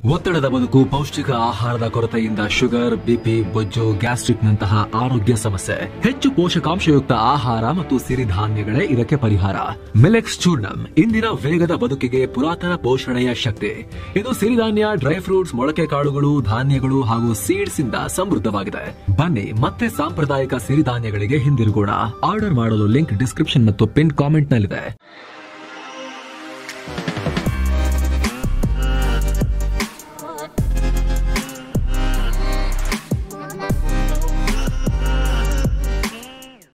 ಒತ್ತಡದ ಬದುಕು, ಪೌಷ್ಟಿಕ ಆಹಾರದ ಕೊರತೆಯಿಂದ ಶುಗರ್, ಬಿಪಿ, ಬೊಜ್ಜು, ಗ್ಯಾಸ್ಟ್ರಿಕ್ ನಂತಹ ಆರೋಗ್ಯ ಸಮಸ್ಯೆ. ಹೆಚ್ಚು ಪೋಷಕಾಂಶಯುಕ್ತ ಆಹಾರ ಮತ್ತು ಸಿರಿಧಾನ್ಯಗಳೇ ಇದಕ್ಕೆ ಪರಿಹಾರ. ಮಿಲೆಕ್ಸ್ ಚೂರ್ಣಂ ಇಂದಿನ ವೇಗದ ಬದುಕಿಗೆ ಪುರಾತನ ಪೋಷಣೆಯ ಶಕ್ತಿ. ಇದು ಸಿರಿಧಾನ್ಯ, ಡ್ರೈ ಫ್ರೂಟ್ಸ್, ಮೊಳಕೆ ಕಾಳುಗಳು, ಧಾನ್ಯಗಳು ಹಾಗೂ ಸೀಡ್ಸ್ ಇಂದ ಸಮೃದ್ಧವಾಗಿದೆ. ಬನ್ನಿ ಮತ್ತೆ ಸಾಂಪ್ರದಾಯಿಕ ಸಿರಿಧಾನ್ಯಗಳಿಗೆ ಹಿಂದಿರುಗೋಣ. ಆರ್ಡರ್ ಮಾಡಲು ಲಿಂಕ್ ಡಿಸ್ಕ್ರಿಪ್ಷನ್ ಮತ್ತು ಪಿನ್ ಕಾಮೆಂಟ್ ನಲ್ಲಿದೆ.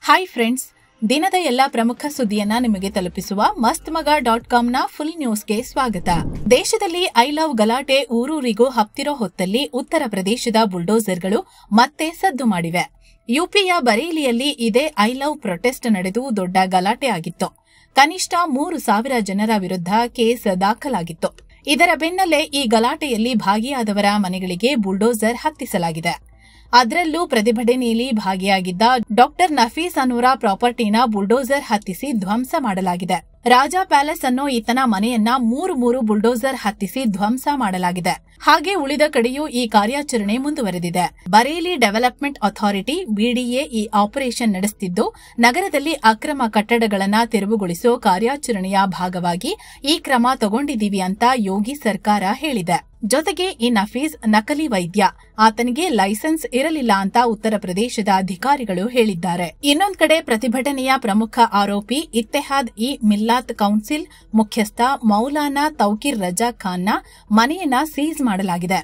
ಹಾಯ್ ಫ್ರೆಂಡ್ಸ್, ದಿನದ ಎಲ್ಲಾ ಪ್ರಮುಖ ಸುದ್ದಿಯನ್ನ ನಿಮಗೆ ತಲುಪಿಸುವ ಮಸ್ತ್ಮಗ.comನ ಫುಲ್ ನ್ಯೂಸ್ಗೆ ಸ್ವಾಗತ. ದೇಶದಲ್ಲಿ ಐ ಲವ್ ಗಲಾಟೆ ಊರೂರಿಗೂ ಹಬ್ತಿರೋ ಹೊತ್ತಲ್ಲಿ ಉತ್ತರ ಪ್ರದೇಶದ ಬುಲ್ಡೋಸರ್ಗಳು ಮತ್ತೆ ಸದ್ದು ಮಾಡಿವೆ. ಯುಪಿಯ ಬರೇಲಿಯಲ್ಲಿ ಇದೇ ಐ ಲವ್ ಪ್ರೊಟೆಸ್ಟ್ ನಡೆದು ದೊಡ್ಡ ಗಲಾಟೆ ಆಗಿತ್ತು. ಕನಿಷ್ಠ 3,000 ಜನರ ವಿರುದ್ಧ ಕೇಸ್ ದಾಖಲಾಗಿತ್ತು. ಇದರ ಬೆನ್ನಲ್ಲೇ ಈ ಗಲಾಟೆಯಲ್ಲಿ ಭಾಗಿಯಾದವರ ಮನೆಗಳಿಗೆ ಬುಲ್ಡೋಸರ್ ಹತ್ತಿಸಲಾಗಿದೆ. ಅದರಲ್ಲೂ ಪ್ರತಿಭಟನೆಯಲ್ಲಿ ಭಾಗಿಯಾಗಿದ್ದ ಡಾಕ್ಟರ್ ನಫೀಸ್ ಅನ್ನೋರ ಪ್ರಾಪರ್ಟಿನ ಬುಲ್ಡೋಸರ್ ಹತ್ತಿಸಿ ಧ್ವಂಸ ಮಾಡಲಾಗಿದೆ. ರಾಜಾ ಪ್ಯಾಲೇಸ್ ಅನ್ನೋ ಈತನ ಮನೆಯನ್ನ 3 ಬುಲ್ಡೋಸರ್ ಹತ್ತಿಸಿ ಧ್ವಂಸ ಮಾಡಲಾಗಿದೆ. ಹಾಗೆ ಉಳಿದ ಕಡೆಯೂ ಈ ಕಾರ್ಯಾಚರಣೆ ಮುಂದುವರೆದಿದೆ. ಬರೇಲಿ ಡೆವಲಪ್ಮೆಂಟ್ ಅಥಾರಿಟಿ ಬಿಡಿಎ ಈ ಆಪರೇಷನ್ ನಡೆಸುತ್ತಿದ್ದು, ನಗರದಲ್ಲಿ ಅಕ್ರಮ ಕಟ್ಟಡಗಳನ್ನು ತೆರವುಗೊಳಿಸೋ ಕಾರ್ಯಾಚರಣೆಯ ಭಾಗವಾಗಿ ಈ ಕ್ರಮ ತಗೊಂಡಿದ್ದೀವಿ ಅಂತ ಯೋಗಿ ಸರ್ಕಾರ ಹೇಳಿದೆ. ಜೊತೆಗೆ ಈ ನಫೀಸ್ ನಕಲಿ ವೈದ್ಯ, ಆತನಿಗೆ ಲೈಸೆನ್ಸ್ ಇರಲಿಲ್ಲ ಅಂತ ಉತ್ತರ ಪ್ರದೇಶದ ಅಧಿಕಾರಿಗಳು ಹೇಳಿದ್ದಾರೆ. ಇನ್ನೊಂದು ಕಡೆ ಪ್ರತಿಭಟನೆಯ ಪ್ರಮುಖ ಆರೋಪಿ ಇತ್ತೆಹಾದ್ ಇ ಮಿಲ್ಲಾತ್ ಕೌನ್ಸಿಲ್ ಮುಖ್ಯಸ್ಥ ಮೌಲಾನಾ ತೌಕಿರ್ ರಜಾ ಖಾನ್ನ ಮನೆಯನ್ನ ಸೀಸ್ ಮಾಡಲಾಗಿದೆ.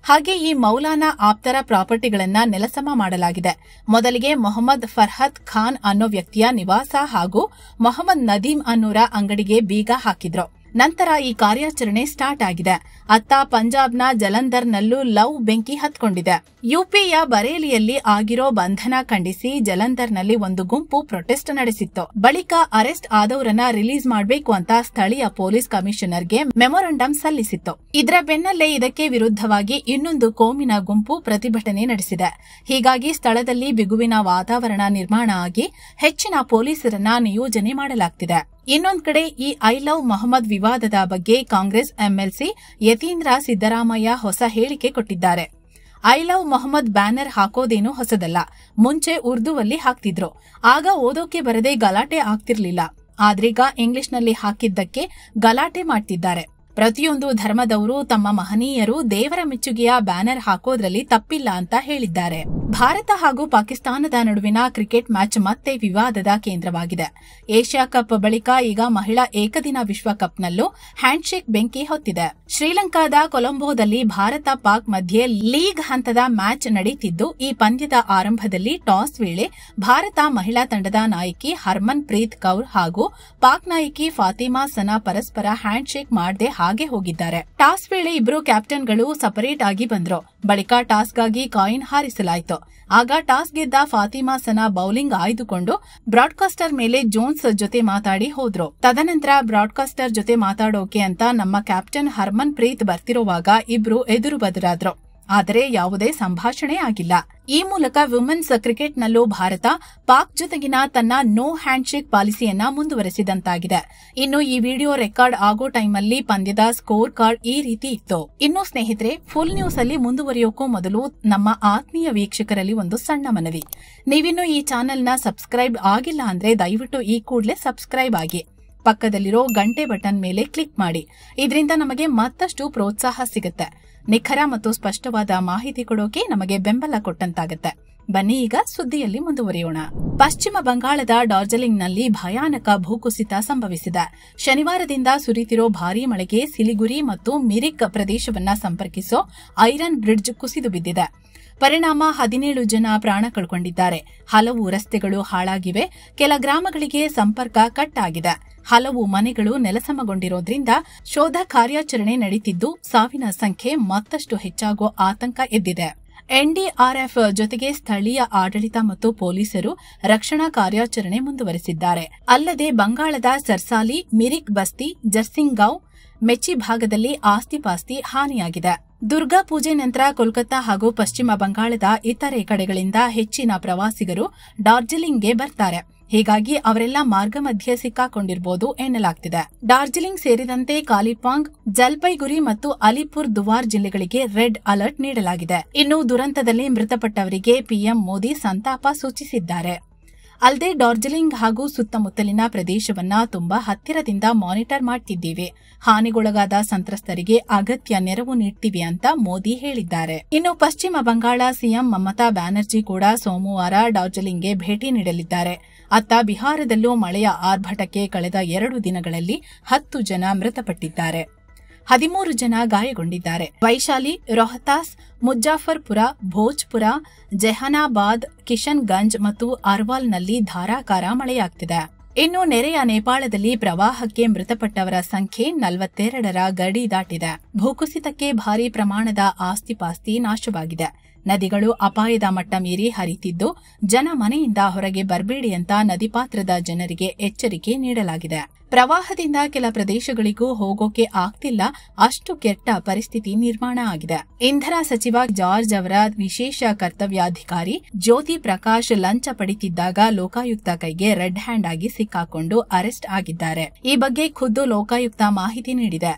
ಹಾಗೆ ಈ ಮೌಲಾನಾ ಆಪ್ತರ ಪ್ರಾಪರ್ಟಿಗಳನ್ನ ನೆಲಸಮ ಮಾಡಲಾಗಿದೆ. ಮೊದಲಿಗೆ ಮೊಹಮ್ಮದ್ ಫರ್ಹದ್ ಖಾನ್ ಅನ್ನೋ ವ್ಯಕ್ತಿಯ ನಿವಾಸ ಹಾಗೂ ಮೊಹಮ್ಮದ್ ನದೀಮ್ ಅನ್ನೋರ ಅಂಗಡಿಗೆ ಬೀಗ ಹಾಕಿದ್ರು. ನಂತರ ಈ ಕಾರ್ಯಾಚರಣೆ ಸ್ಟಾರ್ಟ್ ಆಗಿದೆ. ಅತ್ತ ಪಂಜಾಬ್ನ ಜಲಂಧರ್ನಲ್ಲೂ ಲವ್ ಬೆಂಕಿ ಹತ್ಕೊಂಡಿದೆ. ಯುಪಿಯ ಬರೇಲಿಯಲ್ಲಿ ಆಗಿರೋ ಬಂಧನ ಖಂಡಿಸಿ ಜಲಂಧರ್ನಲ್ಲಿ ಒಂದು ಗುಂಪು ಪ್ರೊಟೆಸ್ಟ್ ನಡೆಸಿತ್ತು. ಬಳಿಕ ಅರೆಸ್ಟ್ ಆದವರನ್ನ ರಿಲೀಸ್ ಮಾಡಬೇಕು ಅಂತ ಸ್ಥಳೀಯ ಪೊಲೀಸ್ ಕಮಿಷನರ್ಗೆ ಮೆಮೊರಂಡಂ ಸಲ್ಲಿಸಿತ್ತು. ಇದರ ಬೆನ್ನಲ್ಲೇ ಇದಕ್ಕೆ ವಿರುದ್ಧವಾಗಿ ಇನ್ನೊಂದು ಕೋಮಿನ ಗುಂಪು ಪ್ರತಿಭಟನೆ ನಡೆಸಿದೆ. ಹೀಗಾಗಿ ಸ್ಥಳದಲ್ಲಿ ಬಿಗುವಿನ ವಾತಾವರಣ ನಿರ್ಮಾಣ ಆಗಿ ಹೆಚ್ಚಿನ ಪೊಲೀಸರನ್ನ ನಿಯೋಜನೆ ಮಾಡಲಾಗ್ತಿದೆ. ಇನ್ನೊಂದು ಕಡೆ ಈ ಐ ಲವ್ ಮೊಹಮ್ಮದ್ ವಿವಾದದ ಬಗ್ಗೆ ಕಾಂಗ್ರೆಸ್ ಎಂಎಲ್ಸಿ ಯತೀಂದ್ರ ಸಿದ್ದರಾಮಯ್ಯ ಹೊಸ ಹೇಳಿಕೆ ಕೊಟ್ಟಿದ್ದಾರೆ. ಐ ಲವ್ ಮೊಹಮ್ಮದ್ ಬ್ಯಾನರ್ ಹಾಕೋದೇನೂ ಹೊಸದಲ್ಲ. ಮುಂಚೆ ಉರ್ದುವಲ್ಲಿ ಹಾಕ್ತಿದ್ರು. ಆಗ ಓದೋಕೆ ಬರದೆ ಗಲಾಟೆ ಆಗ್ತಿರ್ಲಿಲ್ಲ. ಆದ್ರೀಗ ಇಂಗ್ಲಿಷ್ನಲ್ಲಿ ಹಾಕಿದ್ದಕ್ಕೆ ಗಲಾಟೆ ಮಾಡ್ತಿದ್ದಾರೆ. ಪ್ರತಿಯೊಂದು ಧರ್ಮದವರು ತಮ್ಮ ಮಹನೀಯರು ದೇವರ ಮೆಚ್ಚುಗೆಯ ಬ್ಯಾನರ್ ಹಾಕೋದ್ರಲ್ಲಿ ತಪ್ಪಿಲ್ಲ ಅಂತ ಹೇಳಿದ್ದಾರೆ. ಭಾರತ ಹಾಗೂ ಪಾಕಿಸ್ತಾನದ ನಡುವಿನ ಕ್ರಿಕೆಟ್ ಮ್ಯಾಚ್ ಮತ್ತೆ ವಿವಾದದ ಕೇಂದ್ರವಾಗಿದೆ. ಏಷ್ಯಾ ಕಪ್ ಬಳಿಕ ಈಗ ಮಹಿಳಾ ಏಕದಿನ ವಿಶ್ವಕಪ್ನಲ್ಲೂ ಹ್ಯಾಂಡ್ಶೇಕ್ ಬೆಂಕಿ ಹೊತ್ತಿದೆ. ಶ್ರೀಲಂಕಾದ ಕೊಲಂಬೋದಲ್ಲಿ ಭಾರತ ಪಾಕ್ ಮಧ್ಯೆ ಲೀಗ್ ಹಂತದ ಮ್ಯಾಚ್ ನಡೆಯುತ್ತಿದ್ದು, ಈ ಪಂದ್ಯದ ಆರಂಭದಲ್ಲಿ ಟಾಸ್ ವೇಳೆ ಭಾರತ ಮಹಿಳಾ ತಂಡದ ನಾಯಕಿ ಹರ್ಮನ್ ಪ್ರೀತ್ ಕೌರ್ ಹಾಗೂ ಪಾಕ್ ನಾಯಕಿ ಫಾತಿಮಾ ಸನಾ ಪರಸ್ಪರ ಹ್ಯಾಂಡ್ಶೇಕ್ ಮಾಡದೆ ಹಾಗೆ ಹೋಗಿದ್ದಾರೆ. ಟಾಸ್ ವೇಳೆ ಇಬ್ಬರು ಕ್ಯಾಪ್ಟನ್ಗಳು ಸಪರೇಟ್ ಆಗಿ ಬಂದ್ರು. ಬಳಿಕ ಟಾಸ್ಗಾಗಿ ಕಾಯಿನ್ ಹಾರಿಸಲಾಯಿತು. ಆಗ ಟಾಸ್ ಗೆದ್ದ ಫಾತಿಮಾ ಸನಾ ಬೌಲಿಂಗ್ ಆಯ್ದುಕೊಂಡು ಬ್ರಾಡ್ಕಾಸ್ಟರ್ ಮೇಲೆ ಜೋನ್ಸ್ ಜೊತೆ ಮಾತಾಡಿ ಹೋದ್ರು. ತದನಂತರ ಬ್ರಾಡ್ಕಾಸ್ಟರ್ ಜೊತೆ ಮಾತಾಡೋಕೆ ಅಂತ ನಮ್ಮ ಕ್ಯಾಪ್ಟನ್ ಹರ್ಮನ್ ಪ್ರೀತ್ ಬರ್ತಿರುವಾಗ ಇಬ್ರು ಎದುರು ಬದುರಾದ್ರು. ಆದರೆ ಯಾವುದೇ ಸಂಭಾಷಣೆ ಆಗಿಲ್ಲ. ಈ ಮೂಲಕ ವುಮೆನ್ಸ್ ಕ್ರಿಕೆಟ್ನಲ್ಲೂ ಭಾರತ ಪಾಕ್ ಜೊತೆಗಿನ ತನ್ನ ನೋ ಹ್ಯಾಂಡ್ಶೇಕ್ ಪಾಲಿಸಿಯನ್ನ ಮುಂದುವರೆಸಿದಂತಾಗಿದೆ. ಇನ್ನು ಈ ವಿಡಿಯೋ ರೆಕಾರ್ಡ್ ಆಗೋ ಟೈಮಲ್ಲಿ ಪಂದ್ಯದ ಸ್ಕೋರ್ ಕಾರ್ಡ್ ಈ ರೀತಿ ಇತ್ತು. ಇನ್ನು ಸ್ನೇಹಿತರೆ, ಫುಲ್ ನ್ಯೂಸ್ ಅಲ್ಲಿ ಮುಂದುವರಿಯೋಕ್ಕೂ ಮೊದಲು ನಮ್ಮ ಆತ್ಮೀಯ ವೀಕ್ಷಕರಲ್ಲಿ ಒಂದು ಸಣ್ಣ ಮನವಿ. ನೀವಿನ್ನು ಈ ಚಾನೆಲ್ನ ಸಬ್ಸ್ಕ್ರೈಬ್ ಆಗಿಲ್ಲ ಅಂದ್ರೆ ದಯವಿಟ್ಟು ಈ ಕೂಡಲೇ ಸಬ್ಸ್ಕ್ರೈಬ್ ಆಗಿ. ಪಕ್ಕದಲ್ಲಿರೋ ಗಂಟೆ ಬಟನ್ ಮೇಲೆ ಕ್ಲಿಕ್ ಮಾಡಿ. ಇದರಿಂದ ನಮಗೆ ಮತ್ತಷ್ಟು ಪ್ರೋತ್ಸಾಹ ಸಿಗುತ್ತೆ. ನಿಖರ ಮತ್ತು ಸ್ಪಷ್ಟವಾದ ಮಾಹಿತಿ ಕೊಡೋಕೆ ನಮಗೆ ಬೆಂಬಲ ಕೊಟ್ಟಂತಾಗತ್ತೆ. ಬನ್ನಿ ಈಗ ಸುದ್ದಿಯಲ್ಲಿ ಮುಂದುವರಿಯೋಣ. ಪಶ್ಚಿಮ ಬಂಗಾಳದ ಡಾರ್ಜಿಲಿಂಗ್ನಲ್ಲಿ ಭಯಾನಕ ಭೂಕುಸಿತ ಸಂಭವಿಸಿದೆ. ಶನಿವಾರದಿಂದ ಸುರಿತಿರೋ ಭಾರೀ ಮಳೆಗೆ ಸಿಲಿಗುರಿ ಮತ್ತು ಮಿರಿಕ್ ಪ್ರದೇಶವನ್ನ ಸಂಪರ್ಕಿಸೋ ಐರನ್ ಬ್ರಿಡ್ಜ್ ಕುಸಿದು ಬಿದ್ದಿದೆ. ಪರಿಣಾಮ 17 ಜನ ಪ್ರಾಣ ಕಳ್ಕೊಂಡಿದ್ದಾರೆ. ಹಲವು ರಸ್ತೆಗಳು ಹಾಳಾಗಿವೆ. ಕೆಲ ಗ್ರಾಮಗಳಿಗೆ ಸಂಪರ್ಕ ಕಟ್ ಆಗಿದೆ. ಹಲವು ಮನೆಗಳು ನೆಲಸಮಗೊಂಡಿರೋದ್ರಿಂದ ಶೋಧ ಕಾರ್ಯಾಚರಣೆ ನಡೆಯುತ್ತಿದ್ದು, ಸಾವಿನ ಸಂಖ್ಯೆ ಮತ್ತಷ್ಟು ಹೆಚ್ಚಾಗುವ ಆತಂಕ ಎದ್ದಿದೆ. ಎನ್ಡಿಆರ್ಎಫ್ ಜೊತೆಗೆ ಸ್ಥಳೀಯ ಆಡಳಿತ ಮತ್ತು ಪೊಲೀಸರು ರಕ್ಷಣಾ ಕಾರ್ಯಾಚರಣೆ ಮುಂದುವರೆಸಿದ್ದಾರೆ. ಅಲ್ಲದೆ ಬಂಗಾಳದ ಸರ್ಸಾಲಿ, ಮಿರಿಕ್ ಬಸ್ತಿ, ಜರ್ಸಿಂಗಾಂವ್, ಮೆಚಿ ಭಾಗದಲ್ಲಿ ಆಸ್ತಿಪಾಸ್ತಿ ಹಾನಿಯಾಗಿದೆ. ದುರ್ಗಾ ಪೂಜೆ ನಂತರ ಕೋಲ್ಕತ್ತಾ ಹಾಗೂ ಪಶ್ಚಿಮ ಬಂಗಾಳದ ಇತರೆ ಕಡೆಗಳಿಂದ ಹೆಚ್ಚಿನ ಪ್ರವಾಸಿಗರು ಡಾರ್ಜಿಲಿಂಗ್ಗೆ ಬರ್ತಾರೆ. ಹೀಗಾಗಿ ಅವರೆಲ್ಲ ಮಾರ್ಗ ಮಧ್ಯೆ ಸಿಕ್ಕಾಕೊಂಡಿರಬಹುದು ಎನ್ನಲಾಗ್ತಿದೆ. ಡಾರ್ಜಿಲಿಂಗ್ ಸೇರಿದಂತೆ ಕಾಲಿಂಪಾಂಗ್, ಜಲ್ಪೈಗುರಿ ಮತ್ತು ಅಲಿಪುರ್ ದುವಾರ್ ಜಿಲ್ಲೆಗಳಿಗೆ ರೆಡ್ ಅಲರ್ಟ್ ನೀಡಲಾಗಿದೆ. ಇನ್ನು ದುರಂತದಲ್ಲಿ ಮೃತಪಟ್ಟವರಿಗೆ ಪಿಎಂ ಮೋದಿ ಸಂತಾಪ ಸೂಚಿಸಿದ್ದಾರೆ. ಅಲ್ಲದೆ ಡಾರ್ಜಿಲಿಂಗ್ ಹಾಗೂ ಸುತ್ತಮುತ್ತಲಿನ ಪ್ರದೇಶವನ್ನ ತುಂಬಾ ಹತ್ತಿರದಿಂದ ಮಾನಿಟರ್ ಮಾಡ್ತಿದ್ದೀವಿ, ಹಾನಿಗೊಳಗಾದ ಸಂತ್ರಸ್ತರಿಗೆ ಅಗತ್ಯ ನೆರವು ನೀಡ್ತೀವಿ ಅಂತ ಮೋದಿ ಹೇಳಿದ್ದಾರೆ. ಇನ್ನು ಪಶ್ಚಿಮ ಬಂಗಾಳ ಸಿಎಂ ಮಮತಾ ಬ್ಯಾನರ್ಜಿ ಕೂಡ ಸೋಮವಾರ ಡಾರ್ಜಿಲಿಂಗ್ಗೆ ಭೇಟಿ ನೀಡಲಿದ್ದಾರೆ. ಅತ್ತ ಬಿಹಾರದಲ್ಲೂ ಮಳೆಯ ಆರ್ಭಟಕ್ಕೆ ಕಳೆದ 2 ದಿನಗಳಲ್ಲಿ 10 ಜನ ಮೃತಪಟ್ಟಿದ್ದಾರೆ, 13 ಜನ ಗಾಯಗೊಂಡಿದ್ದಾರೆ. ವೈಶಾಲಿ, ರೋಹತಾಸ್, ಮುಜಾಫರ್ಪುರ, ಭೋಜ್ಪುರ, ಜೆಹಾನಾಬಾದ್, ಕಿಶನ್ಗಂಜ್ ಮತ್ತು ಅರ್ವಾಲ್ನಲ್ಲಿ ಧಾರಾಕಾರ ಮಳೆಯಾಗ್ತಿದೆ. ಇನ್ನು ನೆರೆಯ ನೇಪಾಳದಲ್ಲಿ ಪ್ರವಾಹಕ್ಕೆ ಮೃತಪಟ್ಟವರ ಸಂಖ್ಯೆ 42ರ ಗಡಿ ದಾಟಿದೆ. ಭೂಕುಸಿತಕ್ಕೆ ಭಾರೀ ಪ್ರಮಾಣದ ಆಸ್ತಿಪಾಸ್ತಿ ನಾಶವಾಗಿದೆ. ನದಿಗಳು ಅಪಾಯದ ಮಟ್ಟ ಮೀರಿ ಹರಿತಿದ್ದು, ಜನ ಮನೆಯಿಂದ ಹೊರಗೆ ಬರಬೇಡಿ ಅಂತ ನದಿ ಪಾತ್ರದ ಜನರಿಗೆ ಎಚ್ಚರಿಕೆ ನೀಡಲಾಗಿದೆ. ಪ್ರವಾಹದಿಂದ ಕೆಲ ಪ್ರದೇಶಗಳಿಗೂ ಹೋಗೋಕೆ ಆಗ್ತಿಲ್ಲ, ಅಷ್ಟು ಕೆಟ್ಟ ಪರಿಸ್ಥಿತಿ ನಿರ್ಮಾಣ ಆಗಿದೆ. ಇಂಧನ ಸಚಿವ ಜಾರ್ಜ್ ಅವರ ವಿಶೇಷ ಕರ್ತವ್ಯಾಧಿಕಾರಿ ಜ್ಯೋತಿ ಪ್ರಕಾಶ್ ಲಂಚ ಪಡಿತಿದ್ದಾಗ ಲೋಕಾಯುಕ್ತ ಕೈಗೆ ರೆಡ್ ಹ್ಯಾಂಡ್ ಆಗಿ ಸಿಕ್ಕಾಕೊಂಡು ಅರೆಸ್ಟ್ ಆಗಿದ್ದಾರೆ. ಈ ಬಗ್ಗೆ ಖುದ್ದು ಲೋಕಾಯುಕ್ತ ಮಾಹಿತಿ ನೀಡಿದೆ.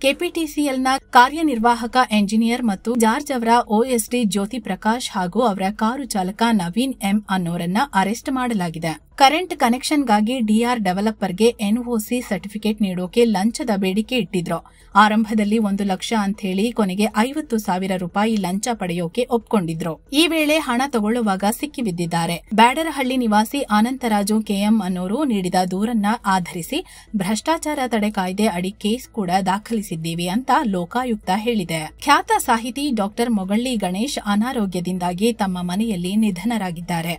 ಕೆಪಿಟಿಸಿಎಲ್ನ ಕಾರ್ಯನಿರ್ವಾಹಕ ಎಂಜಿನಿಯರ್ ಮತ್ತು ಜಾರ್ಜ್ ಅವರ ಓಎಸ್ಡಿ ಜ್ಯೋತಿ ಪ್ರಕಾಶ್ ಹಾಗೂ ಅವರ ಕಾರು ಚಾಲಕ ನವೀನ್ ಎಂ ಅನ್ನೋರನ್ನ ಅರೆಸ್ಟ್ ಮಾಡಲಾಗಿದೆ. ಕರೆಂಟ್ ಕನೆಕ್ಷನ್ಗಾಗಿ ಡಿಆರ್ ಡೆವಲಪರ್ಗೆ ಎನ್ಒಸಿ ಸರ್ಟಿಫಿಕೇಟ್ ನೀಡೋಕೆ ಲಂಚದ ಬೇಡಿಕೆ ಇಟ್ಟಿದ್ರು. ಆರಂಭದಲ್ಲಿ 1 ಲಕ್ಷ ಅಂತ ಹೇಳಿ ಕೊನೆಗೆ 50,000 ರೂಪಾಯಿ ಲಂಚ ಪಡೆಯೋಕೆ ಒಪ್ಕೊಂಡಿದ್ರು. ಈ ವೇಳೆ ಹಣ ತಗೊಳ್ಳುವಾಗ ಸಿಕ್ಕಿಬಿದ್ದಿದ್ದಾರೆ. ಬ್ಯಾಡರಹಳ್ಳಿ ನಿವಾಸಿ ಅನಂತರಾಜು ಕೆಎಂ ಅನ್ನೋರು ನೀಡಿದ ದೂರನ್ನ ಆಧರಿಸಿ ಭ್ರಷ್ಟಾಚಾರ ತಡೆ ಕಾಯ್ದೆ ಅಡಿ ಕೇಸ್ ಕೂಡ ದಾಖಲಿಸಿದ್ದೀವಿ ಅಂತ ಲೋಕಾಯುಕ್ತ ಹೇಳಿದೆ. ಖ್ಯಾತ ಸಾಹಿತಿ ಡಾಕ್ಟರ್ ಮೊಗಳ್ಳಿ ಗಣೇಶ್ ಅನಾರೋಗ್ಯದಿಂದಾಗಿ ತಮ್ಮ ಮನೆಯಲ್ಲಿ ನಿಧನರಾಗಿದ್ದಾರೆ.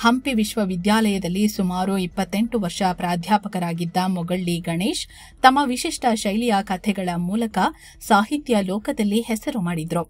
ಹಂಪಿ ವಿಶ್ವವಿದ್ಯಾಲಯದಲ್ಲಿ ಸುಮಾರು 28 ವರ್ಷ ಪ್ರಾಧ್ಯಾಪಕರಾಗಿದ್ದ ಮೊಗಳ್ಳಿ ಗಣೇಶ್ ತಮ್ಮ ವಿಶಿಷ್ಟ ಶೈಲಿಯ ಕಥೆಗಳ ಮೂಲಕ ಸಾಹಿತ್ಯ ಲೋಕದಲ್ಲಿ ಹೆಸರು ಮಾಡಿದ್ರು.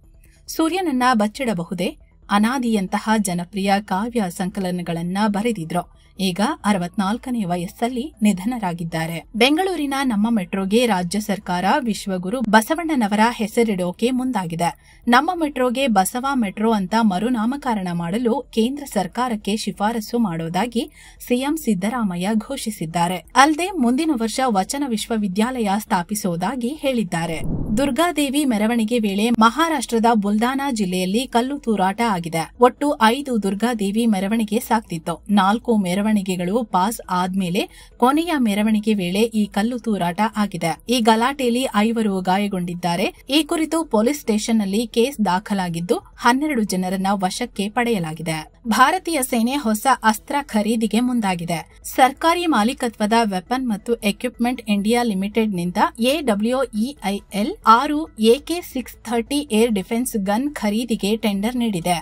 ಸೂರ್ಯನನ್ನ ಬಚ್ಚಿಡಬಹುದೇ, ಅನಾದಿಯಂತಹ ಜನಪ್ರಿಯ ಕಾವ್ಯ ಸಂಕಲನಗಳನ್ನ ಬರೆದಿದ್ರು. ಈಗ 64ನೇ ವಯಸ್ಸಲ್ಲಿ ನಿಧನರಾಗಿದ್ದಾರೆ. ಬೆಂಗಳೂರಿನ ನಮ್ಮ ಮೆಟ್ರೋಗೆ ರಾಜ್ಯ ಸರ್ಕಾರ ವಿಶ್ವಗುರು ಬಸವಣ್ಣನವರ ಹೆಸರಿಡೋಕೆ ಮುಂದಾಗಿದೆ. ನಮ್ಮ ಮೆಟ್ರೋಗೆ ಬಸವ ಮೆಟ್ರೋ ಅಂತ ಮರುನಾಮಕರಣ ಮಾಡಲು ಕೇಂದ್ರ ಸರ್ಕಾರಕ್ಕೆ ಶಿಫಾರಸು ಮಾಡೋದಾಗಿ ಸಿಎಂ ಸಿದ್ದರಾಮಯ್ಯ ಘೋಷಿಸಿದ್ದಾರೆ. ಅಲ್ಲದೆ ಮುಂದಿನ ವರ್ಷ ವಚನ ವಿಶ್ವವಿದ್ಯಾಲಯ ಸ್ಥಾಪಿಸುವುದಾಗಿ ಹೇಳಿದ್ದಾರೆ. ದುರ್ಗಾದೇವಿ ಮೆರವಣಿಗೆ ವೇಳೆ ಮಹಾರಾಷ್ಟ್ರದ ಬುಲ್ದಾನಾ ಜಿಲ್ಲೆಯಲ್ಲಿ ಕಲ್ಲು ತೂರಾಟ ಆಗಿದೆ. ಒಟ್ಟು 5 ದುರ್ಗಾದೇವಿ ಮೆರವಣಿಗೆ ಸಾಗ್ತಿತ್ತು. 4 ಮೆರವಣಿಗೆಗಳು ಪಾಸ್ ಆದ್ಮೇಲೆ ಕೊನೆಯ ಮೆರವಣಿಗೆ ವೇಳೆ ಈ ಕಲ್ಲು ತೂರಾಟ ಆಗಿದೆ. ಈ ಗಲಾಟೆಯಲ್ಲಿ 5 ಗಾಯಗೊಂಡಿದ್ದಾರೆ. ಈ ಕುರಿತು ಪೊಲೀಸ್ ಸ್ಟೇಷನ್ನಲ್ಲಿ ಕೇಸ್ ದಾಖಲಾಗಿದ್ದು 12 ಜನರನ್ನ ವಶಕ್ಕೆ ಪಡೆಯಲಾಗಿದೆ. ಭಾರತೀಯ ಸೇನೆ ಹೊಸ ಅಸ್ತ್ರ ಖರೀದಿಗೆ ಮುಂದಾಗಿದೆ. ಸರ್ಕಾರಿ ಮಾಲೀಕತ್ವದ ವೆಪನ್ ಮತ್ತು ಎಕ್ವಿಪ್ಮೆಂಟ್ ಇಂಡಿಯಾ ಲಿಮಿಟೆಡ್ನಿಂದ AWEIL 6 AK-630 air defence gun ಖರೀದಿಗೆ ಟೆಂಡರ್ ನೀಡಿದೆ.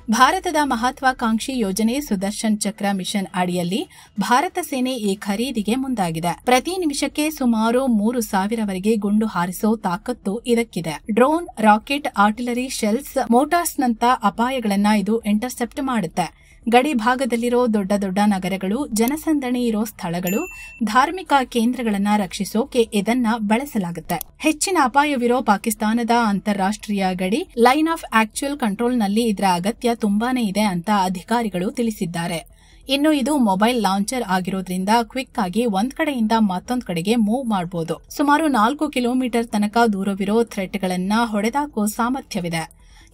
ಭಾರತದ ಮಹತ್ವಾಕಾಂಕ್ಷಿ ಯೋಜನೆ ಸುದರ್ಶನ್ ಚಕ್ರ ಮಿಷನ್ ಅಡಿಯಲ್ಲಿ ಭಾರತ ಸೇನೆ ಈ ಖರೀದಿಗೆ ಮುಂದಾಗಿದೆ. ಪ್ರತಿ ನಿಮಿಷಕ್ಕೆ ಸುಮಾರು 3,000ವರೆಗೆ ಗುಂಡು ಹಾರಿಸೋ ತಾಕತ್ತು ಇದಕ್ಕಿದೆ. ಡ್ರೋನ್, ರಾಕೆಟ್, ಆರ್ಟಿಲರಿ ಶೆಲ್ಸ್, ಮೋಟಾರ್ಸ್ನಂತ ಅಪಾಯಗಳನ್ನ ಇದು ಇಂಟರ್ಸೆಪ್ಟ್ ಮಾಡುತ್ತೆ. ಗಡಿ ಭಾಗದಲ್ಲಿರೋ ದೊಡ್ಡ ದೊಡ್ಡ ನಗರಗಳು, ಜನಸಂದಣಿ ಇರೋ ಸ್ಥಳಗಳು, ಧಾರ್ಮಿಕ ಕೇಂದ್ರಗಳನ್ನ ರಕ್ಷಿಸೋಕೆ ಇದನ್ನ ಬಳಸಲಾಗುತ್ತೆ. ಹೆಚ್ಚಿನ ಅಪಾಯವಿರೋ ಪಾಕಿಸ್ತಾನದ ಅಂತಾರಾಷ್ಟ್ರೀಯ ಗಡಿ ಲೈನ್ ಆಫ್ ಆಕ್ಚುಯಲ್ ಕಂಟ್ರೋಲ್ನಲ್ಲಿ ಇದರ ಅಗತ್ಯ ತುಂಬಾನೇ ಇದೆ ಅಂತ ಅಧಿಕಾರಿಗಳು ತಿಳಿಸಿದ್ದಾರೆ. ಇನ್ನು ಇದು ಮೊಬೈಲ್ ಲಾಂಚರ್ ಆಗಿರೋದ್ರಿಂದ ಕ್ವಿಕ್ ಆಗಿ ಒಂದ್ ಕಡೆಯಿಂದ ಮತ್ತೊಂದ್ ಕಡೆಗೆ ಮೂವ್ ಮಾಡಬಹುದು. ಸುಮಾರು 4 ಕಿಲೋಮೀಟರ್ ತನಕ ದೂರವಿರೋ ಥ್ರೆಟ್ಗಳನ್ನ ಹೊಡೆದಾಕೋ ಸಾಮರ್ಥ್ಯವಿದೆ.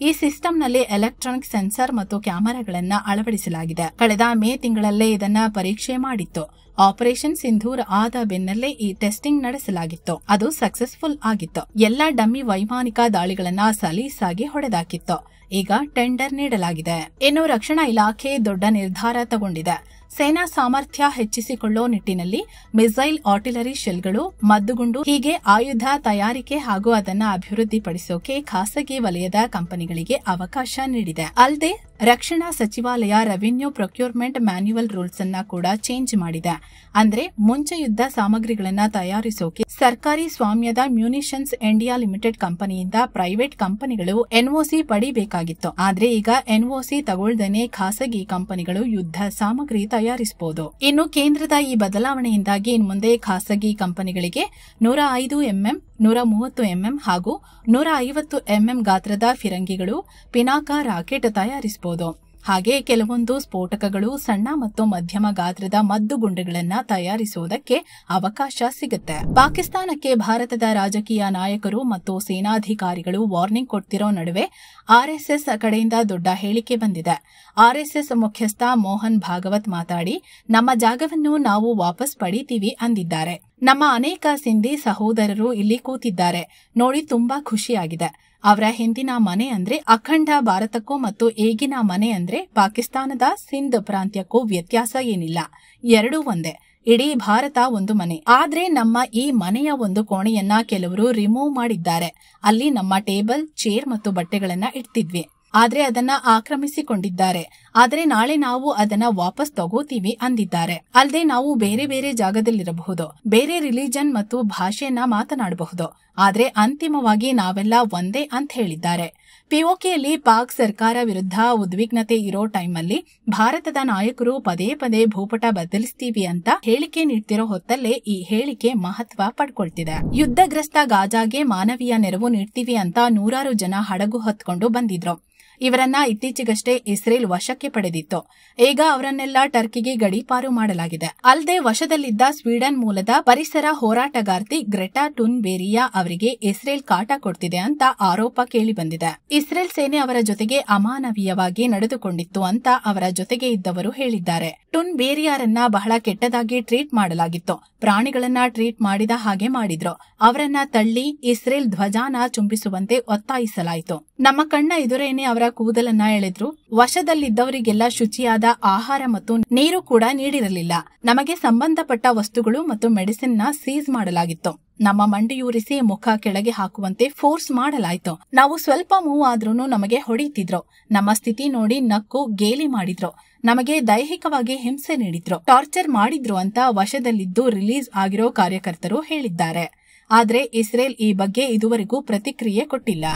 ಈ ಸಿಸ್ಟಂನಲ್ಲಿ ಎಲೆಕ್ಟ್ರಾನಿಕ್ ಸೆನ್ಸರ್ ಮತ್ತು ಕ್ಯಾಮೆರಾಗಳನ್ನ ಅಳವಡಿಸಲಾಗಿದೆ. ಕಳೆದ ಮೇ ತಿಂಗಳಲ್ಲೇ ಇದನ್ನ ಪರೀಕ್ಷೆ ಮಾಡಿತ್ತು. ಆಪರೇಷನ್ ಸಿಂಧೂರ್ ಆದ ಬೆನ್ನಲ್ಲೇ ಈ ಟೆಸ್ಟಿಂಗ್ ನಡೆಸಲಾಗಿತ್ತು. ಅದು ಸಕ್ಸಸ್ಫುಲ್ ಆಗಿತ್ತು. ಎಲ್ಲಾ ಡಮ್ಮಿ ವೈಮಾನಿಕ ದಾಳಿಗಳನ್ನ ಸಲೀಸಾಗಿ ಹೊಡೆದಾಕಿತ್ತು. ಈಗ ಟೆಂಡರ್ ನೀಡಲಾಗಿದೆ. ಇನ್ನು ರಕ್ಷಣಾ ಇಲಾಖೆ ದೊಡ್ಡ ನಿರ್ಧಾರ ತಗೊಂಡಿದೆ. ಸೇನಾ ಸಾಮರ್ಥ್ಯ ಹೆಚ್ಚಿಸಿಕೊಳ್ಳೋ ನಿಟ್ಟಿನಲ್ಲಿ ಮಿಸೈಲ್, ಆರ್ಟಿಲರಿ ಶೆಲ್ಗಳು, ಮದ್ದುಗುಂಡು ಹೀಗೆ ಆಯುಧ ತಯಾರಿಕೆ ಹಾಗೂ ಅದನ್ನ ಅಭಿವೃದ್ಧಿಪಡಿಸೋಕೆ ಖಾಸಗಿ ವಲಯದ ಕಂಪನಿಗಳಿಗೆ ಅವಕಾಶ ನೀಡಿದೆ. ಅಲ್ಲದೆ ರಕ್ಷಣಾ ಸಚಿವಾಲಯ ರೆವಿನ್ಯೂ ಪ್ರೊಕ್ಯೂರ್ಮೆಂಟ್ ಮ್ಯಾನ್ಯುವಲ್ ರೂಲ್ಸ್ ಅನ್ನ ಕೂಡ ಚೇಂಜ್ ಮಾಡಿದೆ. ಅಂದ್ರೆ ಮುಂಚೆ ಯುದ್ಧ ಸಾಮಗ್ರಿಗಳನ್ನ ತಯಾರಿಸೋಕೆ ಸರ್ಕಾರಿ ಸ್ವಾಮ್ಯದ ಮ್ಯೂನಿಷನ್ಸ್ ಇಂಡಿಯಾ ಲಿಮಿಟೆಡ್ ಕಂಪನಿಯಿಂದ ಪ್ರೈವೇಟ್ ಕಂಪನಿಗಳು ಎನ್ಒಸಿ ಪಡಿಬೇಕಾಗಿತ್ತು. ಆದ್ರೆ ಈಗ ಎನ್ಒಸಿ ತಗೊಳ್ದೇನೆ ಖಾಸಗಿ ಕಂಪನಿಗಳು ಯುದ್ಧ ಸಾಮಗ್ರಿ ತಯಾರಿಸಬಹುದು. ಇನ್ನು ಕೇಂದ್ರದ ಈ ಬದಲಾವಣೆಯಿಂದಾಗಿ ಇನ್ಮುಂದೆ ಖಾಸಗಿ ಕಂಪನಿಗಳಿಗೆ 105 mm, 130 mm ಹಾಗೂ 150 mm ಗಾತ್ರದ ಫಿರಂಗಿಗಳು, ಪಿನಾಕ ರಾಕೆಟ್ ತಯಾರಿಸಬಹುದು. ಹಾಗೆ ಕೆಲವೊಂದು ಸ್ಫೋಟಕಗಳು, ಸಣ್ಣ ಮತ್ತು ಮಧ್ಯಮ ಗಾತ್ರದ ಮದ್ದುಗುಂಡುಗಳನ್ನ ತಯಾರಿಸುವುದಕ್ಕೆ ಅವಕಾಶ ಸಿಗುತ್ತೆ. ಪಾಕಿಸ್ತಾನಕ್ಕೆ ಭಾರತದ ರಾಜಕೀಯ ನಾಯಕರು ಮತ್ತು ಸೇನಾಧಿಕಾರಿಗಳು ವಾರ್ನಿಂಗ್ ಕೊಡ್ತಿರೋ ನಡುವೆ ಆರ್ಎಸ್ಎಸ್ ಕಡೆಯಿಂದ ದೊಡ್ಡ ಹೇಳಿಕೆ ಬಂದಿದೆ. ಆರ್ಎಸ್ಎಸ್ ಮುಖ್ಯಸ್ಥ ಮೋಹನ್ ಭಾಗವತ್ ಮಾತಾಡಿ, ನಮ್ಮ ಜಾಗವನ್ನು ನಾವು ವಾಪಸ್ ಪಡೀತೀವಿ ಅಂದಿದ್ದಾರೆ. ನಮ್ಮ ಅನೇಕ ಸಿಂಧಿ ಸಹೋದರರು ಇಲ್ಲಿ ಕೂತಿದ್ದಾರೆ ನೋಡಿ, ತುಂಬಾ ಖುಷಿಯಾಗಿದೆ. ಅವರ ಹಿಂದಿನ ಮನೆ ಅಂದ್ರೆ ಅಖಂಡ ಭಾರತಕ್ಕೂ ಮತ್ತು ಈಗಿನ ಮನೆ ಅಂದ್ರೆ ಪಾಕಿಸ್ತಾನದ ಸಿಂಧ್ ಪ್ರಾಂತ್ಯಕ್ಕೂ ವ್ಯತ್ಯಾಸ ಏನಿಲ್ಲ, ಎರಡೂ ಒಂದೇ. ಇಡೀ ಭಾರತ ಒಂದು ಮನೆ. ಆದ್ರೆ ನಮ್ಮ ಈ ಮನೆಯ ಒಂದು ಕೋಣೆಯನ್ನ ಕೆಲವರು ರಿಮೂವ್ ಮಾಡಿದ್ದಾರೆ. ಅಲ್ಲಿ ನಮ್ಮ ಟೇಬಲ್, ಚೇರ್ ಮತ್ತು ಬಟ್ಟೆಗಳನ್ನ ಇಡ್ತಿದ್ವಿ. ಆದ್ರೆ ಅದನ್ನ ಆಕ್ರಮಿಸಿಕೊಂಡಿದ್ದಾರೆ. ಆದ್ರೆ ನಾಳೆ ನಾವು ಅದನ್ನ ವಾಪಸ್ ತಗೋತೀವಿ ಅಂದಿದ್ದಾರೆ. ಅಲ್ಲದೆ ನಾವು ಬೇರೆ ಬೇರೆ ಜಾಗದಲ್ಲಿರಬಹುದು, ಬೇರೆ ರಿಲಿಜನ್ ಮತ್ತು ಭಾಷೆಯನ್ನ ಮಾತನಾಡಬಹುದು, ಆದ್ರೆ ಅಂತಿಮವಾಗಿ ನಾವೆಲ್ಲ ಒಂದೇ ಅಂತ ಹೇಳಿದ್ದಾರೆ. ಪಿಒಕೆಯಲ್ಲಿ ಪಾಕ್ ಸರ್ಕಾರ ವಿರುದ್ಧ ಉದ್ವಿಗ್ನತೆ ಇರೋ ಟೈಮಲ್ಲಿ ಭಾರತದ ನಾಯಕರು ಪದೇ ಪದೇ ಭೂಪಟ ಬದಲಿಸ್ತೀವಿ ಅಂತ ಹೇಳಿಕೆ ನೀಡ್ತಿರೋ ಹೊತ್ತಲ್ಲೇ ಈ ಹೇಳಿಕೆ ಮಹತ್ವ ಪಡ್ಕೊಳ್ತಿದೆ. ಯುದ್ಧಗ್ರಸ್ತ ಗಾಜಾಗೆ ಮಾನವೀಯ ನೆರವು ನೀಡ್ತೀವಿ ಅಂತ 100 ಜನ ಹಡಗು ಹೊತ್ಕೊಂಡು ಬಂದಿದ್ರು. ಇವರನ್ನ ಇತ್ತೀಚೆಗಷ್ಟೇ ಇಸ್ರೇಲ್ ವಶಕ್ಕೆ ಪಡೆದಿತ್ತು. ಈಗ ಅವರನ್ನೆಲ್ಲ ಟರ್ಕಿಗೆ ಗಡೀಪಾರು ಮಾಡಲಾಗಿದೆ. ಅಲ್ಲದೆ ವಶದಲ್ಲಿದ್ದ ಸ್ವೀಡನ್ ಮೂಲದ ಪರಿಸರ ಹೋರಾಟಗಾರ್ತಿ ಗ್ರೆಟಾ ಟುನ್ಬೇರಿಯಾ ಅವರಿಗೆ ಇಸ್ರೇಲ್ ಕಾಟ ಕೊಡ್ತಿದೆ ಅಂತ ಆರೋಪ ಕೇಳಿಬಂದಿದೆ. ಇಸ್ರೇಲ್ ಸೇನೆ ಅವರ ಜೊತೆಗೆ ಅಮಾನವೀಯವಾಗಿ ನಡೆದುಕೊಂಡಿತ್ತು ಅಂತ ಅವರ ಜೊತೆಗೆ ಇದ್ದವರು ಹೇಳಿದ್ದಾರೆ. ಟುನ್ಬೇರಿಯಾರನ್ನ ಬಹಳ ಕೆಟ್ಟದಾಗಿ ಟ್ರೀಟ್ ಮಾಡಲಾಗಿತ್ತು. ಪ್ರಾಣಿಗಳನ್ನ ಟ್ರೀಟ್ ಮಾಡಿದ ಹಾಗೆ ಮಾಡಿದ್ರು. ಅವರನ್ನ ತಳ್ಳಿ ಇಸ್ರೇಲ್ ಧ್ವಜಾನ ಚುಂಬಿಸುವಂತೆ ಒತ್ತಾಯಿಸಲಾಯಿತು. ನಮ್ಮ ಕಣ್ಣ ಎದುರೇನೆ ಅವರ ಕೂದಲನ್ನ ಎಳೆದ್ರು. ವಶದಲ್ಲಿದ್ದವರಿಗೆಲ್ಲ ಶುಚಿಯಾದ ಆಹಾರ ಮತ್ತು ನೀರು ಕೂಡ ನೀಡಿರಲಿಲ್ಲ. ನಮಗೆ ಸಂಬಂಧಪಟ್ಟ ವಸ್ತುಗಳು ಮತ್ತು ಮೆಡಿಸಿನ್ ನ ಸೀಸ್ ಮಾಡಲಾಗಿತ್ತು. ನಮ್ಮ ಮಂಡಿಯೂರಿಸಿ ಮುಖ ಕೆಳಗೆ ಹಾಕುವಂತೆ ಫೋರ್ಸ್ ಮಾಡಲಾಯಿತು. ನಾವು ಸ್ವಲ್ಪ ಮೂವ್ ಆದ್ರೂನು ನಮಗೆ ಹೊಡಿತಿದ್ರು. ನಮ್ಮ ಸ್ಥಿತಿ ನೋಡಿ ನಕ್ಕು ಗೇಲಿ ಮಾಡಿದ್ರು. ನಮಗೆ ದೈಹಿಕವಾಗಿ ಹಿಂಸೆ ನೀಡಿದ್ರು, ಟಾರ್ಚರ್ ಮಾಡಿದ್ರು ಅಂತ ವಶದಲ್ಲಿದ್ದು ರಿಲೀಸ್ ಆಗಿರೋ ಕಾರ್ಯಕರ್ತರು ಹೇಳಿದ್ದಾರೆ. ಆದ್ರೆ ಇಸ್ರೇಲ್ ಈ ಬಗ್ಗೆ ಇದುವರೆಗೂ ಪ್ರತಿಕ್ರಿಯೆ ಕೊಟ್ಟಿಲ್ಲ.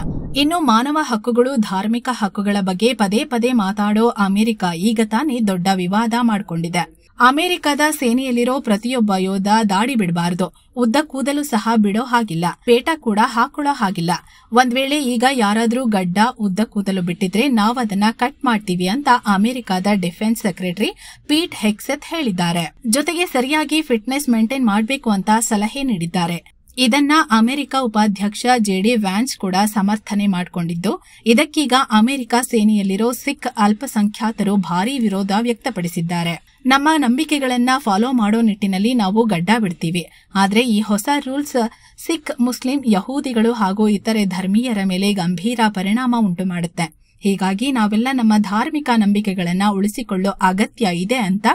ಇನ್ನು ಮಾನವ ಹಕ್ಕುಗಳು, ಧಾರ್ಮಿಕ ಹಕ್ಕುಗಳ ಬಗ್ಗೆ ಪದೇ ಪದೇ ಮಾತಾಡೋ ಅಮೆರಿಕ ಈಗ ತಾನೇ ದೊಡ್ಡ ವಿವಾದ ಮಾಡಿಕೊಂಡಿದೆ. ಅಮೆರಿಕದ ಸೇನೆಯಲ್ಲಿರೋ ಪ್ರತಿಯೊಬ್ಬ ಯೋಧ ದಾಡಿ ಬಿಡಬಾರದು, ಉದ್ದ ಕೂದಲು ಸಹ ಬಿಡೋ ಹಾಗಿಲ್ಲ, ಪೇಟ ಕೂಡ ಹಾಕೊಳ್ಳೋ ಹಾಗಿಲ್ಲ. ಒಂದ್ ವೇಳೆ ಈಗ ಯಾರಾದ್ರೂ ಗಡ್ಡ, ಉದ್ದ ಕೂದಲು ಬಿಟ್ಟಿದ್ರೆ ನಾವದನ್ನ ಕಟ್ ಮಾಡ್ತೀವಿ ಅಂತ ಅಮೆರಿಕದ ಡಿಫೆನ್ಸ್ ಸೆಕ್ರೆಟರಿ ಪೀಟ್ ಹೆಕ್ಸೆತ್ ಹೇಳಿದ್ದಾರೆ. ಜೊತೆಗೆ ಸರಿಯಾಗಿ ಫಿಟ್ನೆಸ್ ಮೇಂಟೈನ್ ಮಾಡಬೇಕು ಅಂತ ಸಲಹೆ ನೀಡಿದ್ದಾರೆ. ಇದನ್ನ ಅಮೆರಿಕ ಉಪಾಧ್ಯಕ್ಷ ಜೆಡಿ ವ್ಯಾನ್ಸ್ ಕೂಡ ಸಮರ್ಥನೆ ಮಾಡಿಕೊಂಡಿದ್ದು, ಇದಕ್ಕೀಗ ಅಮೆರಿಕ ಸೇನೆಯಲ್ಲಿರೋ ಸಿಖ್ ಅಲ್ಪಸಂಖ್ಯಾತರು ಭಾರೀ ವಿರೋಧ ವ್ಯಕ್ತಪಡಿಸಿದ್ದಾರೆ. ನಮ್ಮ ನಂಬಿಕೆಗಳನ್ನ ಫಾಲೋ ಮಾಡೋ ನಿಟ್ಟಿನಲ್ಲಿ ನಾವು ಗಡ್ಡ ಬಿಡ್ತೀವಿ. ಆದ್ರೆ ಈ ಹೊಸ ರೂಲ್ಸ್ ಸಿಖ್, ಮುಸ್ಲಿಂ, ಯಹೂದಿಗಳು ಹಾಗೂ ಇತರೆ ಧರ್ಮೀಯರ ಮೇಲೆ ಗಂಭೀರ ಪರಿಣಾಮ ಉಂಟು ಮಾಡುತ್ತೆ. ಹೀಗಾಗಿ ನಾವೆಲ್ಲ ನಮ್ಮ ಧಾರ್ಮಿಕ ನಂಬಿಕೆಗಳನ್ನ ಉಳಿಸಿಕೊಳ್ಳೋ ಅಗತ್ಯ ಇದೆ ಅಂತ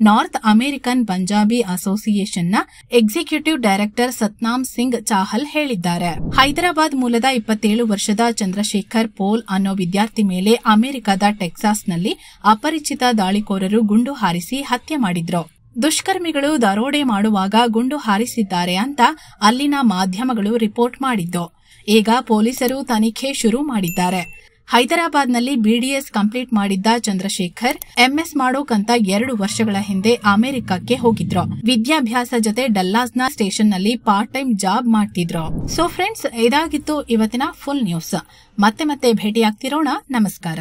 ನಾರ್ತ್ ಅಮೆರಿಕನ್ ಪಂಜಾಬಿ ಅಸೋಸಿಯೇಷನ್ನ ಎಕ್ಸಿಕ್ಯೂಟಿವ್ ಡೈರೆಕ್ಟರ್ ಸತ್ನಾಮ್ ಸಿಂಗ್ ಚಾಹಲ್ ಹೇಳಿದ್ದಾರೆ. ಹೈದರಾಬಾದ್ ಮೂಲದ 27 ವರ್ಷದ ಚಂದ್ರಶೇಖರ್ ಪೋಲ್ ಅನ್ನೋ ವಿದ್ಯಾರ್ಥಿ ಮೇಲೆ ಅಮೆರಿಕದ ಟೆಕ್ಸಾಸ್ನಲ್ಲಿ ಅಪರಿಚಿತ ದಾಳಿಕೋರರು ಗುಂಡು ಹಾರಿಸಿ ಹತ್ಯೆ ಮಾಡಿದ್ರು. ದುಷ್ಕರ್ಮಿಗಳು ದರೋಡೆ ಮಾಡುವಾಗ ಗುಂಡು ಹಾರಿಸಿದ್ದಾರೆ ಅಂತ ಅಲ್ಲಿನ ಮಾಧ್ಯಮಗಳು ರಿಪೋರ್ಟ್ ಮಾಡಿದ್ದು. ಈಗ ಪೊಲೀಸರು ತನಿಖೆ ಶುರು ಮಾಡಿದ್ದಾರೆ. ಹೈದರಾಬಾದ್ನಲ್ಲಿ ಬಿಡಿಎಸ್ ಕಂಪ್ಲೀಟ್ ಮಾಡಿದ್ದ ಚಂದ್ರಶೇಖರ್ ಎಂಎಸ್ ಮಾಡೋಕಂತ 2 ವರ್ಷಗಳ ಹಿಂದೆ ಅಮೆರಿಕಕ್ಕೆ ಹೋಗಿದ್ರು. ವಿದ್ಯಾಭ್ಯಾಸ ಜೊತೆ ಡಲ್ಲಾಸ್ನ ಸ್ಟೇಷನ್ನಲ್ಲಿ ಪಾರ್ಟ್ ಟೈಮ್ ಜಾಬ್ ಮಾಡ್ತಿದ್ರು. ಸೊ ಫ್ರೆಂಡ್ಸ್, ಇದಾಗಿತ್ತು ಇವತ್ತಿನ ಫುಲ್ ನ್ಯೂಸ್. ಮತ್ತೆ ಭೇಟಿಯಾಗ್ತಿರೋಣ. ನಮಸ್ಕಾರ.